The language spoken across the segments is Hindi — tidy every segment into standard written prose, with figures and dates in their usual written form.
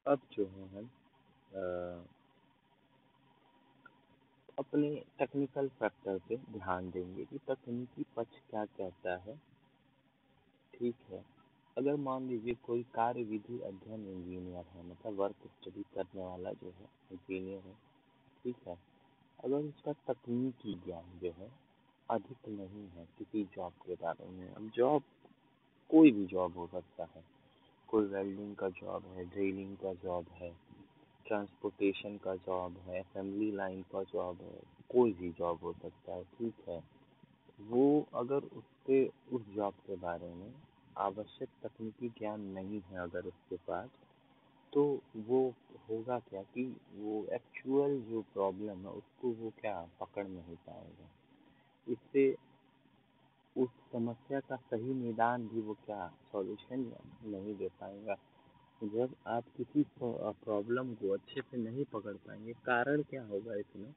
अब जो है हम अ, अपने टेक्निकल फैक्टर पे ध्यान देंगे कि तकनीकी पक्ष क्या कहता है। ठीक है। अगर मान लीजिए कोई कार्य विधि अध्ययन इंजीनियर है, मतलब वर्क स्टडी करने वाला जो है इंजीनियर है। ठीक है। अगर उसका तकनीकी ज्ञान जो है अधिक नहीं है किसी जॉब के बारे में, अब जॉब कोई भी जॉब हो सकता है। कोई वेल्डिंग का जॉब है, ड्रिलिंग का जॉब है, ट्रांसपोर्टेशन का जॉब है, असेंबली लाइन का जॉब है, कोई भी जॉब हो सकता है। ठीक है। वो अगर उससे उस जॉब के बारे में आवश्यक तकनीकी ज्ञान नहीं है अगर उसके पास, तो वो होगा क्या कि वो एक्चुअल जो प्रॉब्लम है उसको वो क्या पकड़ नहीं पाएगा। इससे उस समस्या का सही निदान भी वो क्या सॉल्यूशन नहीं दे पाएगा। जब आप किसी प्रॉब्लम को अच्छे से नहीं पकड़ पाएंगे, कारण क्या होगा इसमें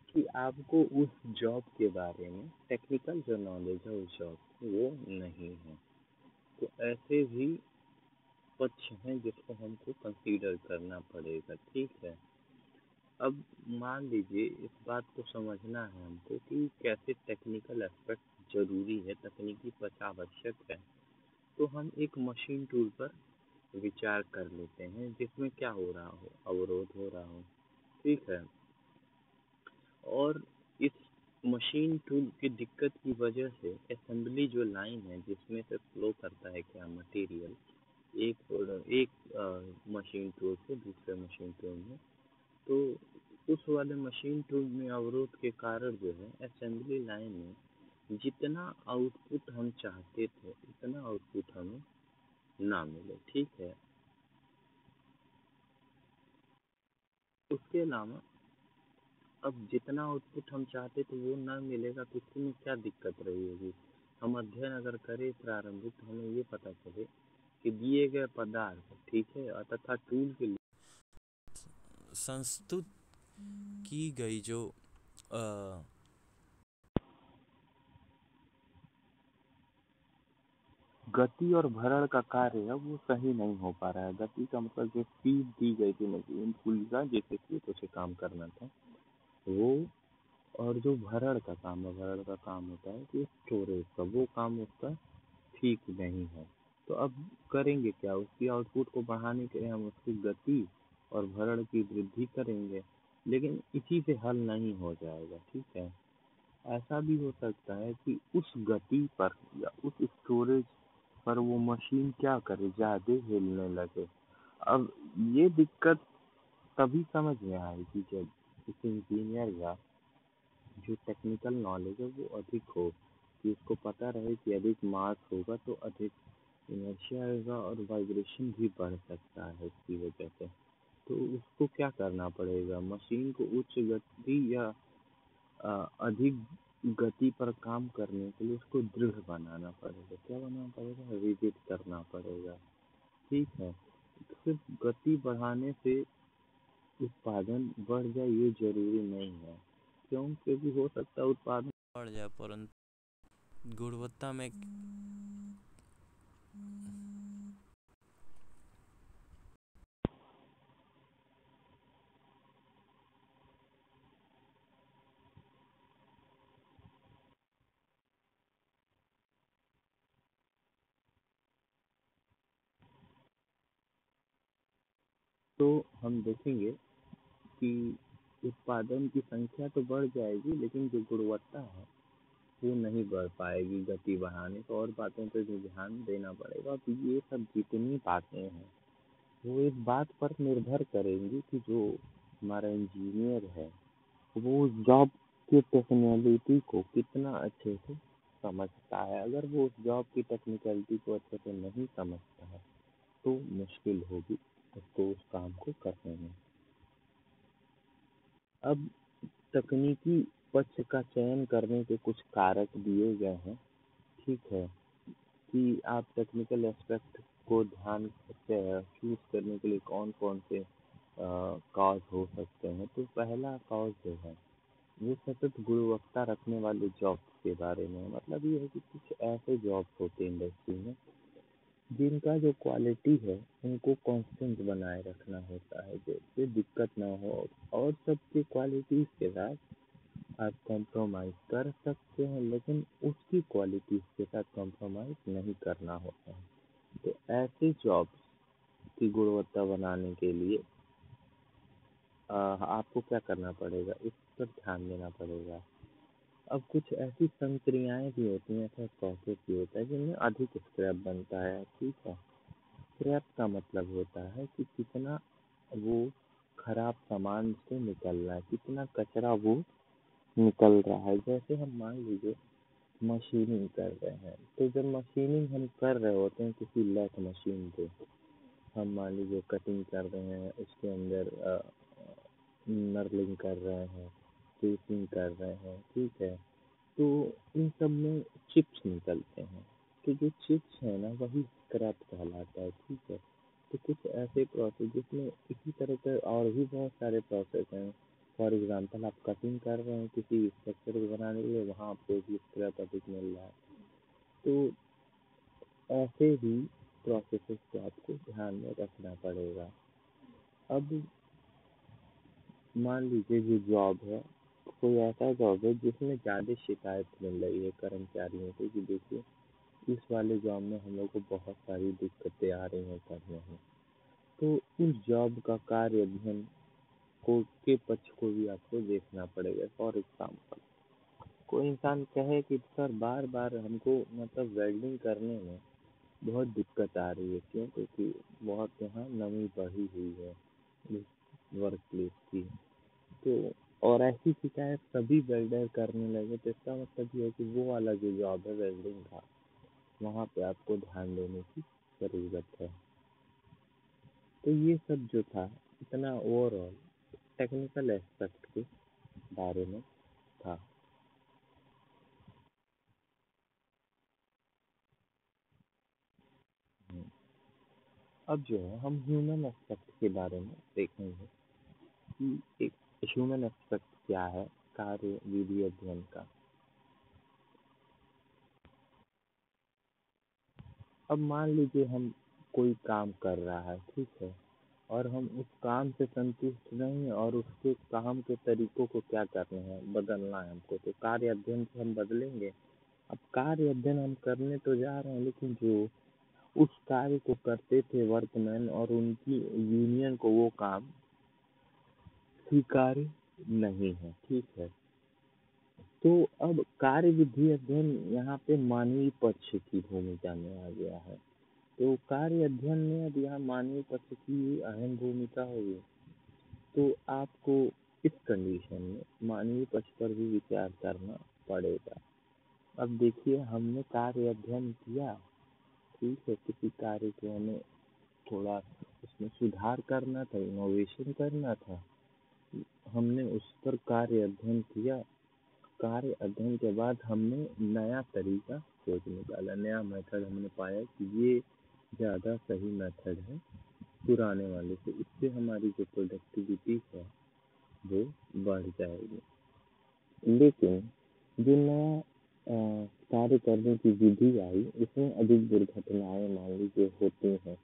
कि आपको उस जॉब के बारे में टेक्निकल जो नॉलेज है उस जॉब की वो नहीं है। तो ऐसे भी पक्ष हैं जिसको हमको कंसीडर करना पड़ेगा। ठीक है। अब मान लीजिए इस बात को समझना है हमको कि कैसे टेक्निकल एस्पेक्ट जरूरी है, तकनीकी पक्ष आवश्यक है। तो हम एक मशीन टूल पर विचार कर लेते हैं जिसमें क्या हो रहा हो, अवरोध हो रहा हो। ठीक है। और इस मशीन टूल की दिक्कत की वजह से असेंबली जो लाइन है जिसमें से फ्लो करता है क्या मटेरियल एक मशीन टूल से दूसरे मशीन टूल में, तो उस वाले मशीन टूल में अवरोध के कारण जो है असेंबली लाइन में जितना आउटपुट हम चाहते थे उतना आउटपुट हमें ना मिले। ठीक है। उसके अलावा अब जितना आउटपुट हम चाहते थे वो ना मिलेगा तो इसमें क्या दिक्कत रही होगी। हम अध्ययन अगर करें प्रारंभिक तो हमें ये पता चले कि दिए गए पदार्थ, ठीक है, तथा टूल के लिए संस्तुत की गई जो अ, गति और भरण का कार्य है वो सही नहीं हो पा रहा है। गति का मतलब जो स्पीड दी गई थी मशीन टूल का जैसे कि उसे काम करना था वो, और जो भरण का काम है, भरण का काम होता है कि स्टोरेज का, वो काम उसका ठीक नहीं है। तो अब करेंगे क्या, उसकी आउटपुट को बढ़ाने के लिए हम उसकी गति और भरण की वृद्धि करेंगे, लेकिन इसी से हल नहीं हो जाएगा। ठीक है। ऐसा भी हो सकता है कि उस गति पर या उस स्टोरेज पर वो मशीन क्या करे, ज़्यादा हिलने लगे। अब ये दिक्कत तभी समझ में आएगी जब किसी इंजीनियर या जो टेक्निकल नॉलेज है वो अधिक हो, कि उसको पता रहे कि अधिक मास होगा तो अधिक इनर्शिया आएगा और वाइब्रेशन भी बढ़ सकता है इसकी वजह से। तो उसको क्या करना पड़ेगा, मशीन को उच्च गति या अधिक गति पर काम करने के लिए उसको दृढ़ बनाना पड़ेगा। क्या बनाना पड़ेगा, रिजिड करना पड़ेगा। ठीक है। सिर्फ गति बढ़ाने से उत्पादन बढ़ जाए ये जरूरी नहीं है। क्यों, क्योंकि हो सकता है उत्पादन बढ़ जाए परंतु गुणवत्ता में तो हम देखेंगे कि उत्पादन की संख्या तो बढ़ जाएगी लेकिन जो गुणवत्ता है वो नहीं बढ़ पाएगी गति बढ़ाने को, और बातों पे भी ध्यान देना पड़ेगा। तो ये सब जितनी बातें हैं वो इस बात पर निर्भर करेंगी कि जो हमारा इंजीनियर है वो उस जॉब की टेक्निकलिटी को कितना अच्छे से समझता है। अगर वो उस जॉब की टेक्निकलिटी को अच्छे से नहीं समझता है तो मुश्किल होगी उसको उस काम को करने में। अब तकनीकी पक्ष का चयन करने के कुछ कारक दिए गए हैं। ठीक है। कि आप टेक्निकल एस्पेक्ट को ध्यान से चूज करने के लिए कौन कौन से कॉज हो सकते हैं। तो पहला कॉज जो है वो सतत गुणवत्ता रखने वाले जॉब्स के बारे में है। मतलब ये है कि कुछ ऐसे जॉब्स होते हैं इंडस्ट्री में जिनका जो क्वालिटी है उनको कांस्टेंट बनाए रखना होता है, जिससे दिक्कत ना हो। और सबकी क्वालिटीज़ के साथ आप कॉम्प्रोमाइज़ कर सकते हैं, लेकिन उसकी क्वालिटीज़ के साथ कॉम्प्रोमाइज़ नहीं करना होता है। तो ऐसे जॉब्स की गुणवत्ता बनाने के लिए आपको क्या करना पड़ेगा, इस पर ध्यान देना पड़ेगा। अब कुछ ऐसी संक्रियाएँ भी होती हैं, ऐसा प्रोसेस भी होता है जिनमें अधिक स्क्रैप बनता है, ठीक है। स्क्रैप का मतलब होता है कि कितना वो खराब सामान से निकल रहा है, कितना कचरा वो निकल रहा है। जैसे हम मान लीजिए मशीनिंग कर रहे हैं, तो जब मशीनिंग हम कर रहे होते हैं किसी लैथ मशीन पे, हम मान लीजिए कटिंग कर रहे हैं, उसके अंदर नर्लिंग कर रहे हैं, स्टेचिंग कर रहे हैं, ठीक है। तो इन सब में चिप्स निकलते हैं, तो जो चिप्स है ना वही स्क्रैप कहलाता है, ठीक है। तो कुछ ऐसे प्रोसेस जिसमें इसी तरह के और भी बहुत सारे प्रोसेस हैं। फॉर एग्जांपल आप कटिंग कर रहे हैं किसी स्ट्रक्चर को बनाने के लिए, वहाँ आपको भी स्क्रैप अधिक मिल रहा है। तो ऐसे भी प्रोसेसेस को आपको ध्यान में रखना पड़ेगा। अब मान लीजिए जो जॉब है, कोई ऐसा जॉब है जिसमें ज़्यादा शिकायत मिल रही है कर्मचारियों को कि देखिए इस वाले जॉब में हम लोग को बहुत सारी दिक्कतें आ रही हैं करने में। तो उस जॉब का कार्य अध्ययन को के पक्ष को भी आपको देखना पड़ेगा। फॉर एग्जाम्पल कोई इंसान कहे कि सर बार बार हमको मतलब वेल्डिंग करने में बहुत दिक्कत आ रही है, क्यों? क्योंकि बहुत यहाँ नमी बढ़ी हुई है इस वर्क प्लेस की। तो और ऐसी शिकायत सभी वेल्डर करने लगे, तो इसका मतलब ये है कि वो वाला जो जॉब है वेल्डिंग का, वहाँ पे आपको ध्यान देने की ज़रूरत है। तो ये सब जो था इतना ओवरऑल टेक्निकल एस्पेक्ट के बारे में था। अब जो है हम ह्यूमन एस्पेक्ट के बारे में देखेंगे कि एक ह्यूमन एस्पेक्ट क्या है कार्य विधि अध्ययन का। अब मान लीजिए हम कोई काम कर रहा है, ठीक है, और हम उस काम से संतुष्ट नहीं हैं और उसके काम के तरीकों को क्या करना है, बदलना है हमको, तो कार्य अध्ययन से हम बदलेंगे। अब कार्य अध्ययन हम करने तो जा रहे हैं, लेकिन जो उस कार्य को करते थे वर्कमैन और उनकी यूनियन को वो काम स्वीकार्य नहीं है, ठीक है। तो अब कार्य विधि अध्ययन यहाँ पे मानवीय पक्ष की भूमिका में आ गया है। तो कार्य अध्ययन में अब यहाँ मानवीय पक्ष की अहम भूमिका होगी। तो आपको इस कंडीशन में मानवीय पक्ष पर भी विचार करना पड़ेगा। अब देखिए हमने कार्य अध्ययन किया, ठीक है, किसी कार्य को हमें थोड़ा उसमें सुधार करना था, इनोवेशन करना था, हमने उस पर कार्य अध्ययन किया। कार्य अध्ययन के बाद हमने नया तरीका खोज निकाला, नया मेथड हमने पाया कि ये ज़्यादा सही मेथड है पुराने वाले से, इससे हमारी जो प्रोडक्टिविटी है वो बढ़ जाएगी। लेकिन जो नया कार्य करने की विधि आई, इसमें अधिक दुर्घटनाएं मान लीजिए होती हैं।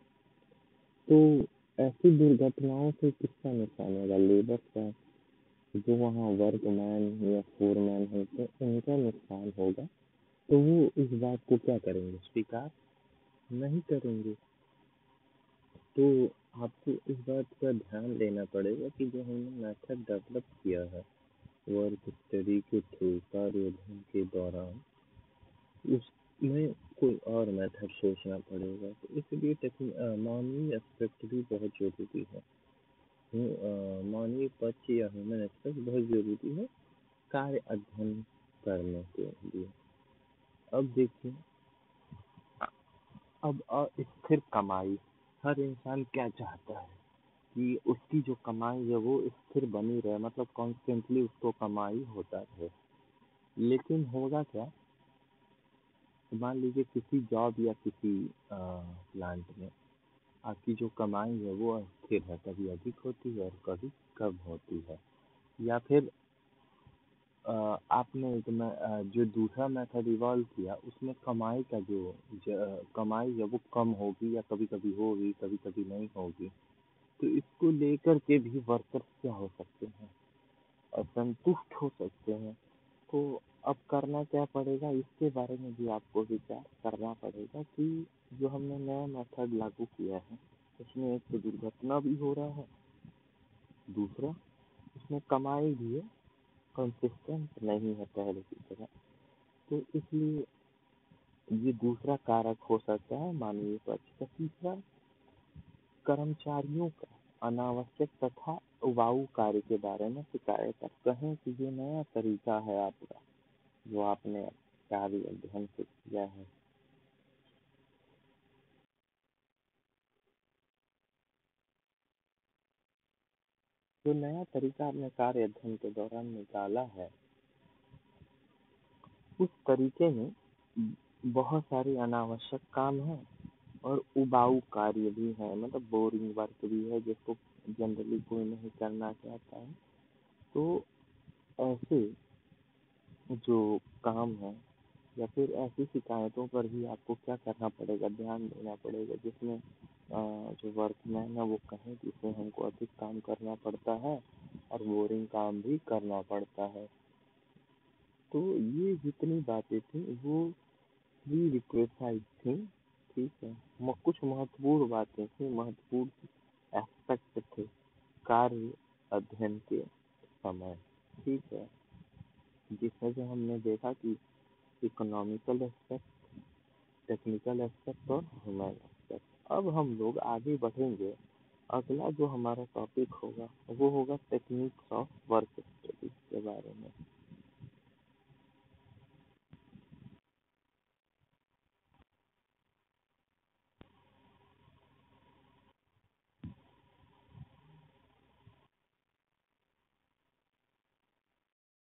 तो ऐसी दुर्घटनाओं से किसका नुकसान होगा? लेबर का, जो वहाँ वर्कमैन या फोरमैन होते हैं उनका नुकसान होगा। तो वो इस बात को क्या करेंगे, स्वीकार नहीं करेंगे। तो आपको इस बात का ध्यान देना पड़ेगा कि जो हमने मेथड डेवलप किया है वर्क स्टडी के थ्रू कार्य अध्ययन के दौरान, उसमें कोई और मेथड सोचना पड़ेगा। तो इसलिए मानवीय एस्पेक्ट भी बहुत ज़रूरी है। मानवीय पक्ष या ह्यूमन एस्पेक्ट बहुत ज़रूरी है कार्य अध्ययन करने के लिए। अब देखिए, अब स्थिर कमाई, हर इंसान क्या चाहता है कि उसकी जो कमाई है वो स्थिर बनी रहे, मतलब कॉन्स्टेंटली उसको कमाई होता रहे। लेकिन होगा क्या, मान लीजिए किसी जॉब या किसी प्लांट में आपकी जो कमाई है वो अस्थिर है, कभी अधिक होती है और कभी कम होती है। या फिर आपने जो दूसरा मेथड इवॉल्व किया उसमें कमाई का कमाई है वो कम होगी या कभी कभी होगी कभी कभी नहीं होगी। तो इसको लेकर के भी वर्कर्स क्या हो सकते हैं, असंतुष्ट हो सकते हैं। तो अब करना क्या पड़ेगा, इसके बारे में भी आपको विचार करना पड़ेगा कि जो हमने नया मेथड लागू किया है उसमें एक तो दुर्घटना भी हो रहा है, दूसरा उसमें कमाई भी है, कंसिस्टेंट नहीं है पहले की तरह। तो इसलिए ये दूसरा कारक हो सकता है मानवीय पक्ष का। तीसरा, कर्मचारियों का अनावश्यक तथा उबाऊ कार्य के बारे में शिकायत। आप कहें कि ये नया तरीका है आपका जो आपने कार्य अध्ययन से किया है, जो नया तरीका आपने कार्य अध्ययन के दौरान निकाला है, उस तरीके में बहुत सारे अनावश्यक काम हैं और उबाऊ कार्य भी है, मतलब बोरिंग वर्क भी है जिसको जनरली कोई नहीं करना चाहता है। तो ऐसे जो काम है या फिर ऐसी शिकायतों पर भी आपको क्या करना पड़ेगा, ध्यान देना पड़ेगा, जिसमें जो वर्कमैन है वो कहें कि इसमें हमको अधिक काम करना पड़ता है और बोरिंग काम भी करना पड़ता है। तो ये जितनी बातें थी वो प्री रिक्वेसाइड थी, ठीक है। कुछ महत्वपूर्ण बातें थी, महत्वपूर्ण एस्पेक्ट थे कार्य अध्ययन के समय, ठीक है। जिसमें से हमने देखा कि इकोनॉमिकल एस्पेक्ट, टेक्निकल एस्पेक्ट और ह्यूमन एस्पेक्ट। अब हम लोग आगे बढ़ेंगे। अगला जो हमारा टॉपिक होगा वो होगा टेक्निक्स ऑफ वर्क स्टडी के बारे में।